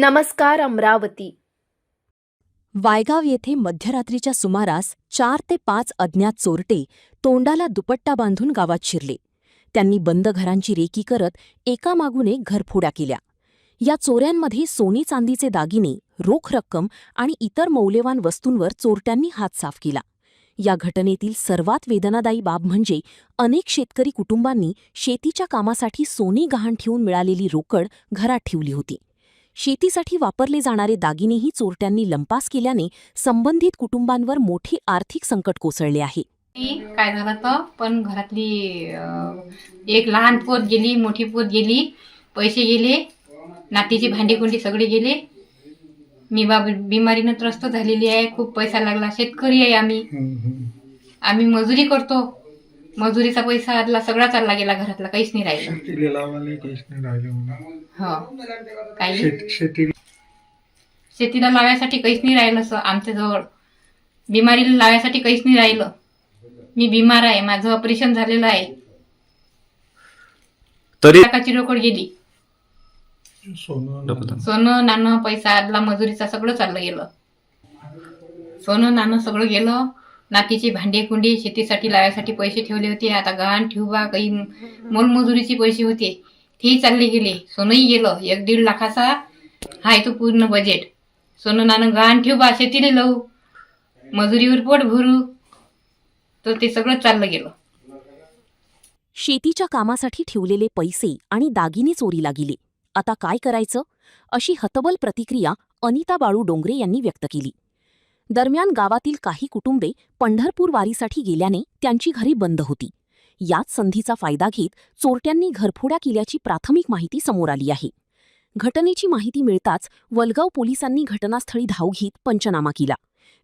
नमस्कार अमरावती. वायगाव येथे मध्यरात्रीच्या सुमारास 4 ते 5 अज्ञात चोरटे तोंडाला दुपट्टा बांधून गावात शिरले. त्यांनी बंद घरांची रेकी करत एकामागून एक घरफोड्या केल्या. या चोऱ्यांमध्ये सोने चांदीचे दागिने, रोख रक्कम आणि इतर मौल्यवान वस्तूंवर चोरट्यांनी हात साफ केला. या घटनेतील सर्वात वेदनादायी बाब म्हणजे अनेक शेतकरी कुटुंबांनी शेतीच्या कामासाठी सोने गहाण ठेवून मिळालेली रोकड घरात ठेवली होती. शेतीसाठी वापरले जाणारे दागिनेही चोरट्यांनी लंपास केल्याने संबंधित कुटुंबांवर मोठे आर्थिक संकट कोसळले आहे. काय झालं तर पण घरातली एक लहान पोत गेली, मोठी पोत गेली, पैसे गेले, नातीची भांडी-कुंडी सगळे गेले. मी बिमारीनं त्रस्त झालेली आहे, खूप पैसा लागला. शेतकरी आहे आम्ही मजुरी करतो. मजुरीचा पैसा आदला सगळा चालला गेला, घरातला काहीच नाही राहिलं. शेतीला लावायसाठी काहीच नाही राहिलं आमच्याजवळ. बिमारीला लावायसाठी काहीच नाही राहिलं. मी बिमार आहे, माझं ऑपरेशन झालेलं आहे. तरी लाखाची रोकड गेली. सोनं नाणं पैसा आदला मजुरीचा सगळं चाललं गेलं. सोनं नाणं सगळं गेलं. नातीची भांडी कुंडी शेतीसाठी लावायसाठी पैसे ठेवले होते. आता गहाण ठेवा काही मोलमजुरीचे पैसे होते तेही चालले गेले. सोनंही गेलं. 1-1.5 लाखाचा हाय तो पूर्ण बजेट. सोनं नाणं गहाण ठेवा, शेतीने लावू, मजुरीवर पोट भरू, तर ते सगळं चाललं गेलं. शेतीच्या कामासाठी ठेवलेले पैसे आणि दागिने चोरीला गेले. आता काय करायचं, अशी हतबल प्रतिक्रिया अनिता बाळू डोंगरे यांनी व्यक्त केली. दरम्यान गावातील काही कुटुंबे पंढरपूर वारीसाठी गेल्याने त्यांची घरे बंद होती. याच संधीचा फायदा घेत चोरट्यांनी घरफोड्या केल्याची प्राथमिक माहिती समोर आली आहे. घटनेची माहिती मिळताच वलगाव पोलिसांनी घटनास्थळी धाव घेत पंचनामा केला.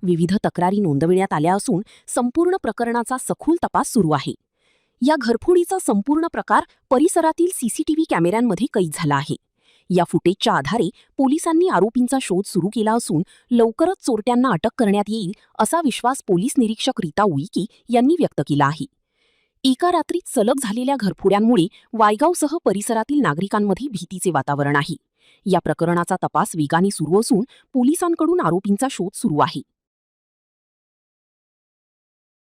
विविध तक्रारी नोंदविण्यात आल्या असून संपूर्ण प्रकरणाचा सखोल तपास सुरू आहे. या घरफोडीचा संपूर्ण प्रकार परिसरातील सीसीटीव्ही कॅमेऱ्यांमध्ये कैद झाला आहे. या फुटेजच्या आधारे पोलिसांनी आरोपींचा शोध सुरू केला असून लवकरच चोरट्यांना अटक करण्यात येईल असा विश्वास पोलीस निरीक्षक रीता उईके यांनी व्यक्त केला आहे. एका रात्रीत सलग झालेल्या घरफोड्यांमुळे वायगावसह परिसरातील नागरिकांमध्ये भीतीचे वातावरण आहे. या प्रकरणाचा तपास वेगाने सुरू असून पोलिसांकडून आरोपींचा शोध सुरू आहे.